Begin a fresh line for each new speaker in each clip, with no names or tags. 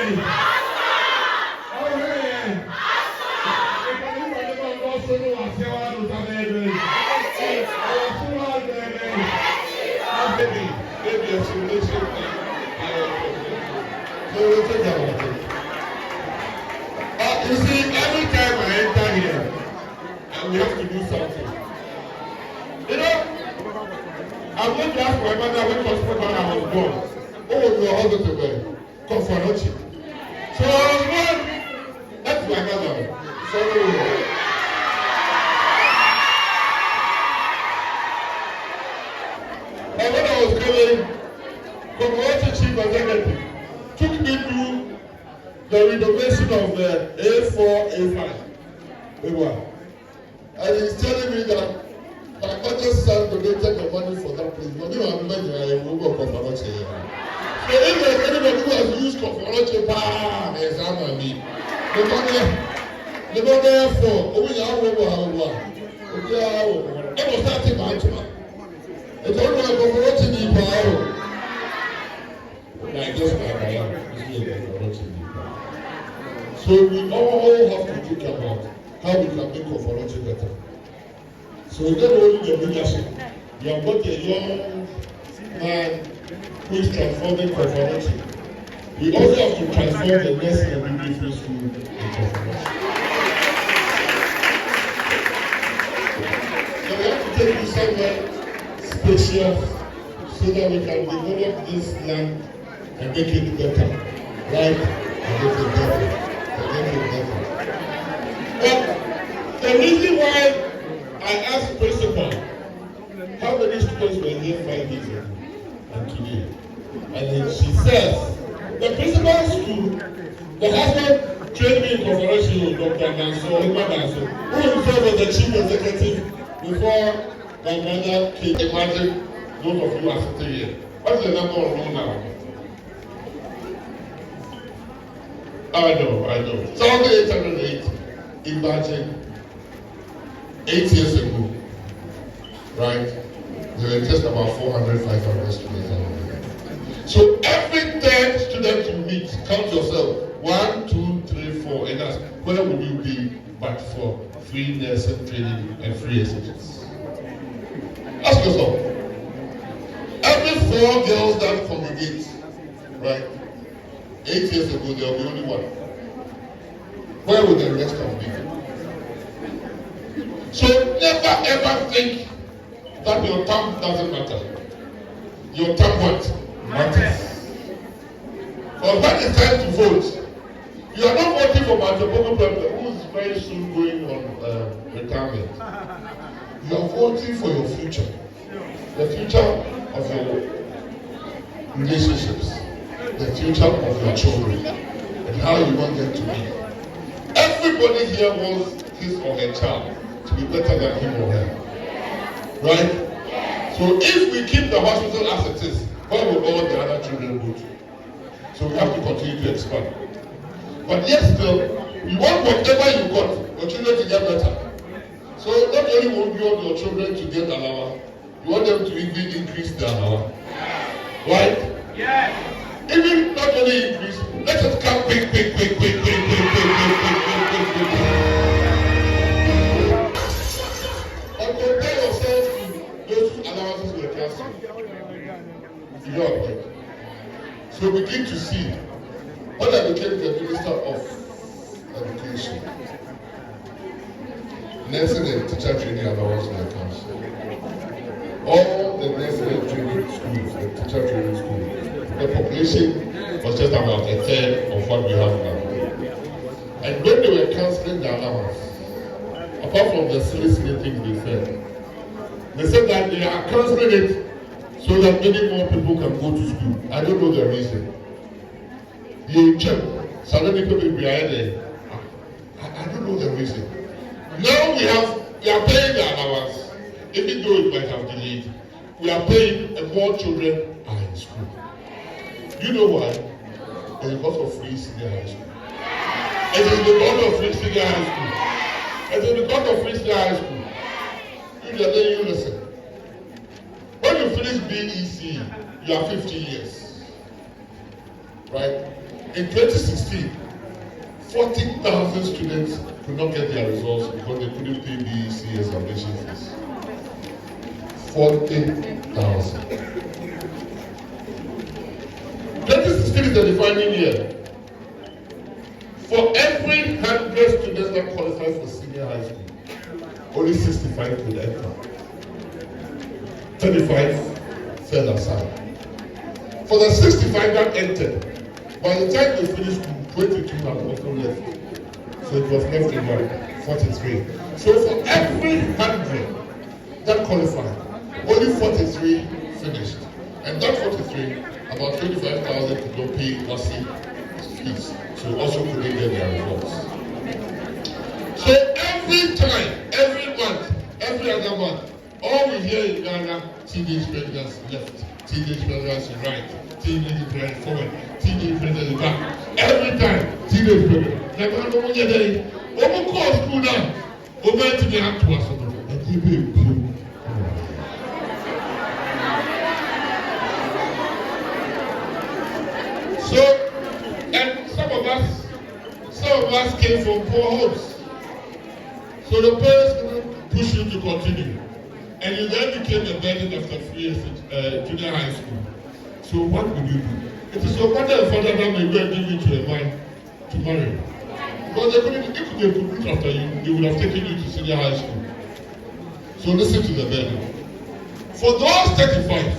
You see, every time I enter here, we have to do something. You know, I'm going to ask my mother when I was born. Oh, you are hospital, Confanochi. So I was born. That's my mother. So and when I was coming, Confanochi chief executive took me to the renovation of the A4, A5. And he's telling me that my mother's son donated the money for that place. But you know, I'm not a robot of Confanochi. So if there's anybody who has used Confanochi, there's someone me. The money for, oh, we are over. It was starting by tomorrow. It's only a Confanochi in the power. I just like I am. So we all have to think about how we can make Confanochi better. So not only the leadership, we have got a young man who is transforming Confanochi. We also have to transform the nursing and midwifery school in Confanochi. So we have to take you somewhere spacious so that we can develop this land and make it better, right? And make it better. But the reason why I asked principal how many students were here 5 years ago and today, and then she says the principal school, the husband trained me in Confanochi, Dr. Nanso, who himself was the chief executive before my mother came. Imagine those of you are sitting here. What's the number of room now? I know. 1,808. Imagine 8 years ago, right? There were just about 400, 500 students. So every third student you meet, count yourself. 1, 2, 3, 4. And that's where would you be but for free nursing training and free SHS? Ask yourself. Every 4 girls that congregate, right? 8 years ago, there will be only one. Where would the rest have been? So never ever think that your term doesn't matter. Your term what? Matters. But when it's time to vote, you are not voting for Majobogo President, who is very soon going on retirement. You are voting for your future. The future of your relationships. The future of your children and how you want them to be. Everybody here wants his or her child to be better than him or her. Right? So if we keep the hospital as it is, where will all the other children go to? So we have to continue to expand. But yet still, you want whatever you got, your children to get better. So not only will you want your children to get allowance, you want them to even increase their allowance. Right? Yes. Even not only increase, let us come quick. And compare yourself to those whose allowances were cancelled. You know what? So begin to see when I became the Minister of Education, nursing and teacher training allowances were cancelled. All the nursing and training schools, the teacher training schools, the population was just about a third of what we have now. And when they were cancelling the allowance, apart from the silly things they said that they are cancelling it so that many more people can go to school. I don't know the reason. The check, suddenly people will be there. I don't know the reason. Now we are paying the allowance, even though it might have delayed. We are paying and more children are in school. You know why? It's because of free senior high school. It is because of free senior high school. It is because of free senior high school. You listen. When you finish BEC, you are 50 years. Right? In 2016, 40,000 students could not get their results because they couldn't pay BEC examination fees. 40,000. 2016 is the defining year. For every 100 students that qualify for senior high school, only 65 could enter. 25 fell aside. For the 65 that entered, by the time they finished school, 22 have also left. So it was left in 43. So for every 100 that qualified, only 43 finished. And that 43, about 25,000 could not pay OSI fees. So also couldn't get their results. So every time, every month, every other month, all we hear in Ghana, teenage pregnancy left, teenage pregnancy right, teenage pregnancy forward, teenage pregnancy back. Every time, teenage pregnancy. Never know when you're there. Open call school now. Open to the hand to us. And keep it. So, and some of us came from poor homes. So the parents push you to continue. And you then became a burden after 3 years at junior high school. So what would you do? It is your mother and father that may go and give you to a man to marry. Because if they could look after you, they would have taken you to senior high school. So listen to the burden. For those 35,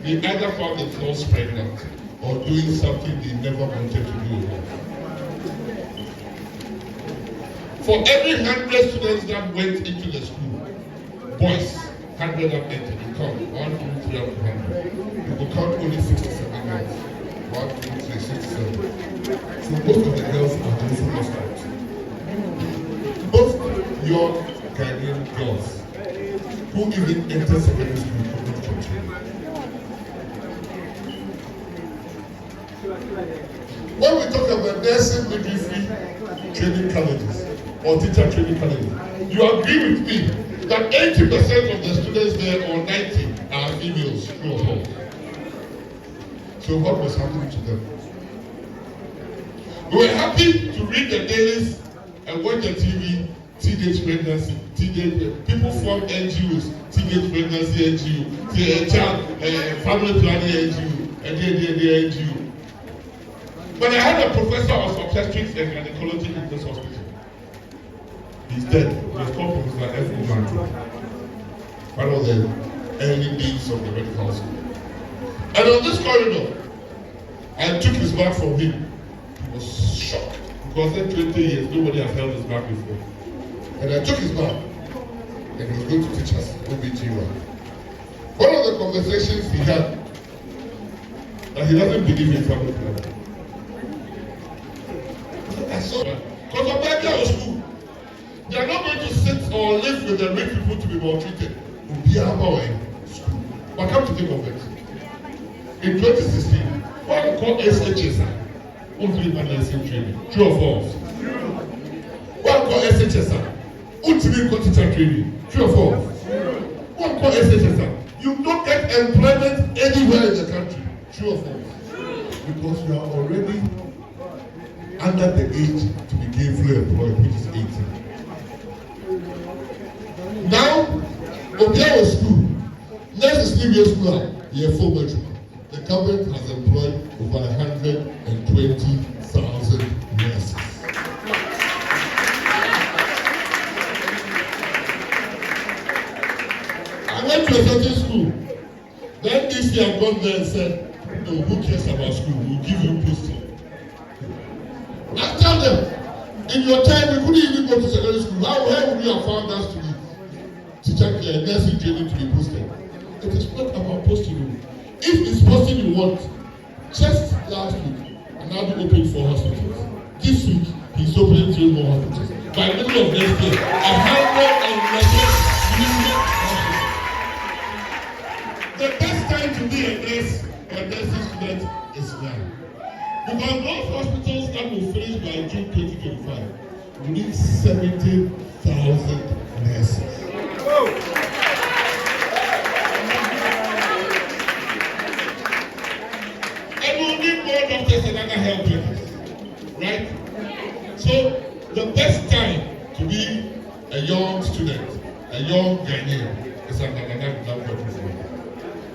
they either found themselves pregnant or doing something they never wanted to do. For every 100 students that went into the school, boys, 100 have entered. You count 1, 2, 3, up to 100. You will count only 67 girls. 1, 2, 3, 67. So most of the girls are also lost out. Most young Ghanaian girls who even enter secondary school could not continue. When we talk about nursing, midwifery training colleges or teacher training colleges, you agree with me that 80% of the students there, or 90, are females, true or false? So what was happening to them? We were happy to read the dailies and watch the TV, teenage pregnancy, people form NGOs, teenage pregnancy NGO, child, family planning NGO, and the NGO. But I had a professor of obstetrics and gynecology in this hospital. He's dead. He's called Professor F. Omanto. One of the early days of the medical school. And on this corridor, I took his bag from him. He was shocked. Because in 20 years, nobody has held his bag before. And I took his bag, and he was going to teach us OBGYN. One of the conversations he had, that he doesn't believe in family planning. I saw that. Because of that girl school, they are not going to sit or live with the rich people to be maltreated. But come to think of it, in 2016, what we call SHSI, ultimate nursing training, true or false? What we call SHSI, ultimate teacher training, true or false? What we call SHSI, you don't get employment anywhere in the country, true or false? Because you are already under the age to be gainfully employed, which is 18. Now, Obiawo school, next is New Year school, year 4 metro. The government has employed over 120,000 nurses. I went to a certain school. The NDC have gone there and said, no, who cares about school? We'll give you posting. I tell them, in your time, we couldn't even go to secondary school. Where would you have found us to be teacher nursing training to be posted? It is not about posting. If it's posting you want, just last week, another opened 4 hospitals. This week, he's opening 3 more hospitals. By the middle of next year, 111 The best time to be a nurse or a nursing student is now. Because those hospitals that will finish by June 2025 will need 70,000 nurses. And we'll need more doctors and other health workers. The best time to be a young student, a young Ghanaian, is at Nana Addo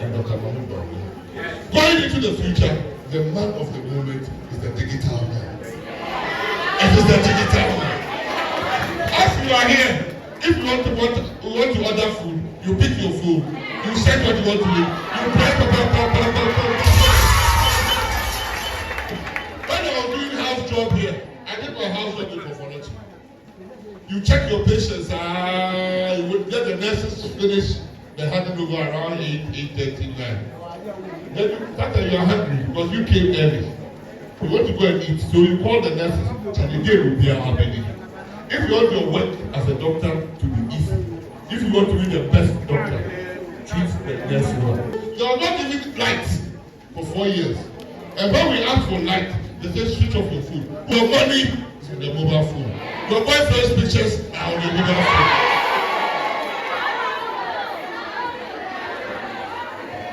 and Dr. Mahmoud Bawumia. Going into the future, the man of the moment is the digital man. It is the digital man. As you are here, if you want to order food, you pick your food, you check what you want to eat, you press When I was doing house job here, I did my house job in Kofonochi. You check your patients, you would get the nurses to finish the handing over around 8:39. Then that time you are hungry because you came early. You want to go and eat, so you call the nurses, and the day will be happening. If you want your work as a doctor to be easy, if you want to be the best doctor, treat the nurse well. You are not giving light for 4 years. And when we ask for light, they say switch off your phone. Your money is on the mobile phone. Your boyfriend's pictures are on the mobile phone.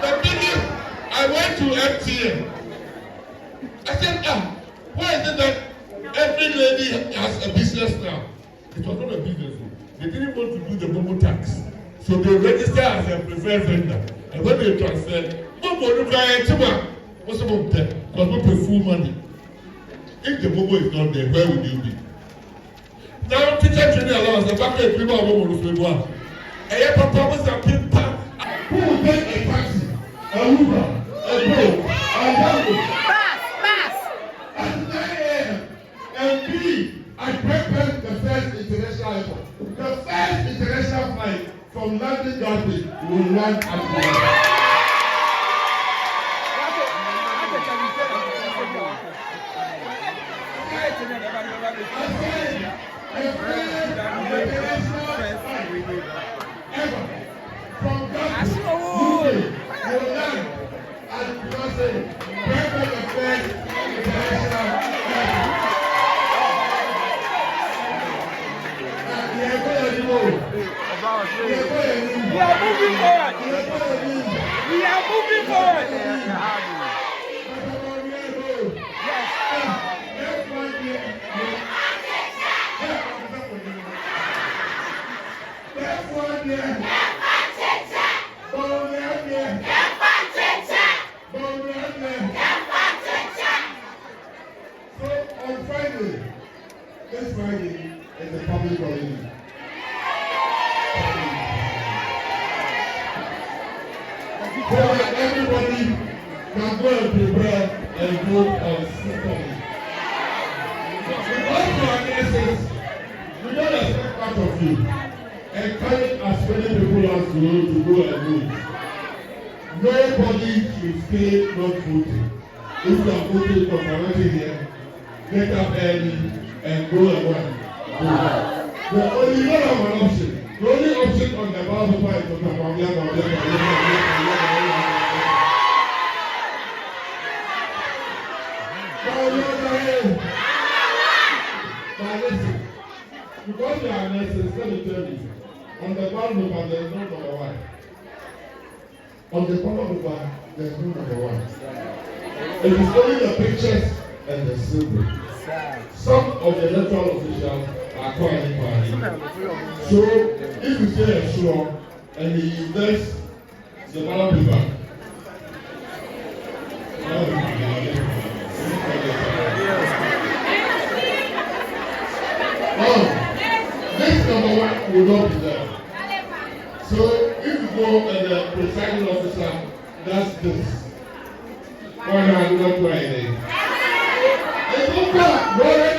The biggest, I went to MTN. I said, why is it that every lady has a business now? It was not a business. They didn't want to do the Momo tax. So they register as a preferred vendor. And when they transfer, because we pay full money. If the Momo is not there, where would you be? Now, teacher training allowance, the back of people are going to be one. And your papa was a paper. Who will take a taxi, a Uber, a boat, a Yahoo? And B, I prepared the first international airport. The first international flight from London Gatwick will land at from Gatwick, UK, will land at Kumasi. Prepare the first international airport. We are moving forward. We are moving forward. Yes. So on Friday, this Friday is a public holiday. So that everybody can go and prepare and vote on system. Because you are nurses, we don't expect part of you. Encourage as many people as you to go and vote. Nobody should stay not voting. If you are voting for community here, get up early and go and vote. But only you don't have an option. The only option on the ballot paper is to come on here. But listen, because you are nurses, let me tell you, on the ballot paper there is no number one. On the ballot paper there is no number one. It is only the pictures and the symbol. Some of the electoral officials are calling party. So if you say a sure and he invests the ballot paper, this number one will not be there. So if you go and the presiding officer does this, why not do not try anything? It's okay. Go ahead.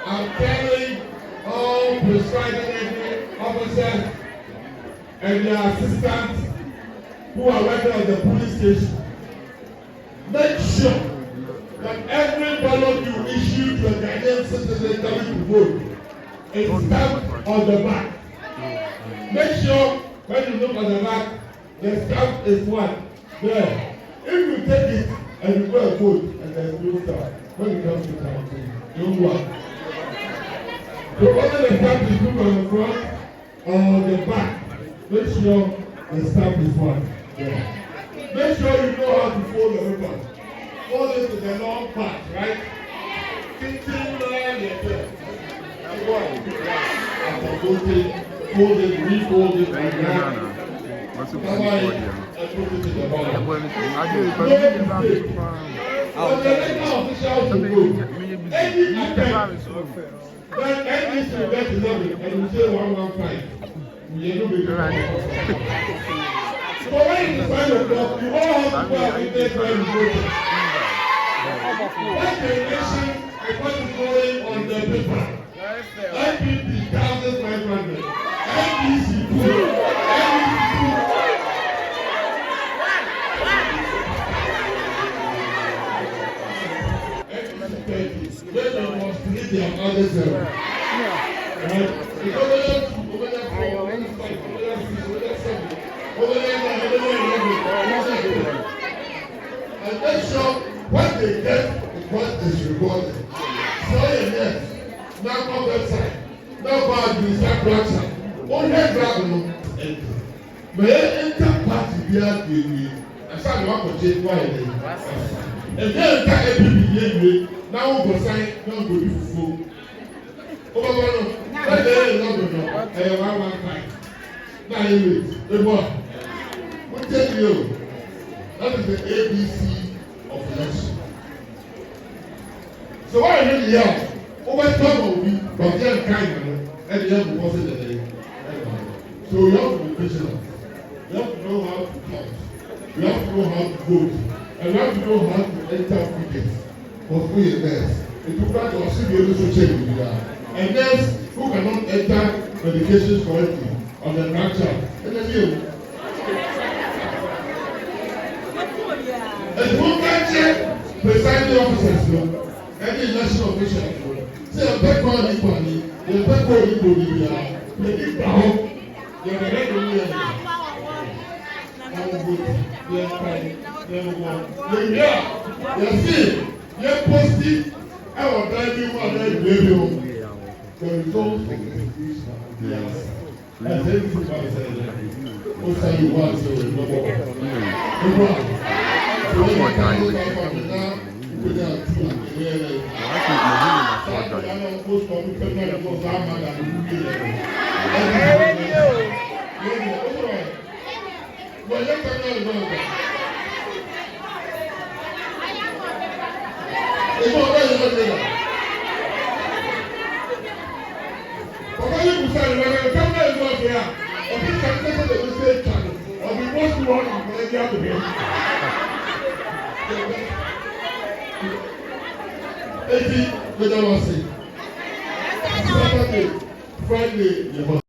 I'm telling all presiding officers and their assistants who are working at the police station, make sure that every ballot you issue to a Ghanaian citizen coming to vote is stamped on the back. Make sure When you look at the back, the stamp is what? There. If you take it and you go and vote and there's no stamp, when it comes to counting, you don't work. So whether the stamp is put on the front or the back, make sure the stamp is what? There. Make sure you know how to fold the paper. Fold it to the long part, right? 15 line yourself. After voting, fold it, refold it, and now.
What's the
That's why I put it in the bottom.
I did, but
On the next official to go, any attempt that NDC will get to them and you say 115, we are not making it. So when you sign the block, you all have to go and witness when you vote. What the election is what is going on the paper. NPP 1,500, NDC 2, NDC 2. When they must lead their other self. Right? Because over there 2, over there 4, over there 5, over there 6, over there 7, over there 9, over there 11. And make sure what they get is what is rewarded. So yes, now come website, now go out to the platform. Only grab them and may enter party there to me. And some want to change why they. And then enter every now we go sign, now go do full. Over one, let them know. I have 115. Now you wait, the boy. We tell you, that is the ABC of election. So why are you here? Over time will be, but they are kind and they have to pass it. So you have to be vigilant. You have to know how to count. You have to know how to vote. And you have to know how to enter wickets. For free nurse. It took that to also be able to check with you. And nurse who cannot enter medications correctly on the fracture. And then you. And who can check presiding officers, any election official. Say a back one equally, the back one equally, the big brown, the red one, the positive, I was driving one day, radio. The results of the institution, yes. And then you can say, what's how you want to say, no more. So when you can look at from the now, you put down 2 and 3. I'm supposed to put them on the most armor than you do. But you're coming on the it's not very much later. But when you decide, when you come there, it's not here. Or this can take the mistake channel. Or the most one, and then you have to be. With the Saturday, Friday,